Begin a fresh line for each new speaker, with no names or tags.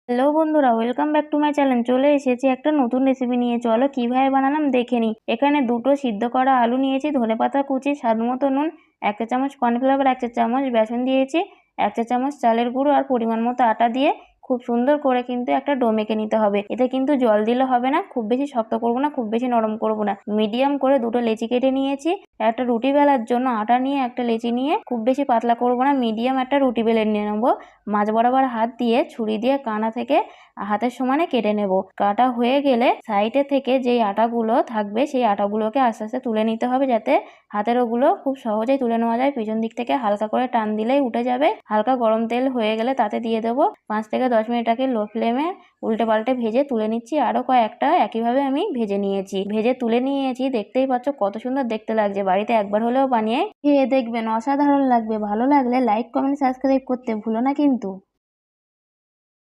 Hello বন্ধুরা, welcome back to my channel. চলে এসেছি একটা নতুন রেসিপি নিয়ে। চলো কিভাবে বানালাম দেখে নিই। এখানে দুটো সিদ্ধ করা আলু নিয়েছি, ধনেপাতা কুচি, স্বাদ মতো নুন, 1 চা চামচ কর্নফ্লাওয়ার, 1 চা চামচ বেসন দিয়েছি, 1 চা চামচ চালের গুঁড়ো আর পরিমাণ মতো আটা দিয়ে খুব সুন্দর করে কিন্তু একটা ডো মেখে নিতে হবে। এতে কিন্তু জল দিলে হবে না, খুব বেশি শক্ত করবো না, খুব বেশি নরম করবো না। মিডিয়াম করে দুটো লেচি কেটে নিয়েছি। একটা রুটি বেলার জন্য আটা নিয়ে একটা লেচি নিয়ে খুব বেশি পাতলা করবো না, মিডিয়াম একটা রুটি বেলে নিয়ে নেবো। মাঝ বরাবর হাত দিয়ে ছুরি দিয়ে কানা থেকে হাতের সমানে কেটে নেব। কাটা হয়ে গেলে সাইডে থেকে যেই আটাগুলো থাকবে সেই আটাগুলোকে আস্তে আস্তে তুলে নিতে হবে, যাতে হাতের ওগুলো খুব সহজেই তুলে নেওয়া যায়। পিছন দিক থেকে হালকা করে টান দিলেই উঠে যাবে। হালকা গরম তেল হয়ে গেলে তাতে দিয়ে দেবো 5 থেকে 10 মিনিট আগে লো ফ্লেমে উল্টে পাল্টে ভেজে তুলে নিচ্ছি। আরো কয়েকটা একইভাবে আমি ভেজে নিয়েছি। ভেজে তুলে নিয়েছি, দেখতেই পাচ্ছ কত সুন্দর দেখতে লাগছে। বাড়িতে একবার হলেও বানিয়ে খেয়ে দেখবেন, অসাধারণ লাগবে। ভালো লাগলে লাইক, কমেন্ট, সাবস্ক্রাইব করতে ভুলো না কিন্তু।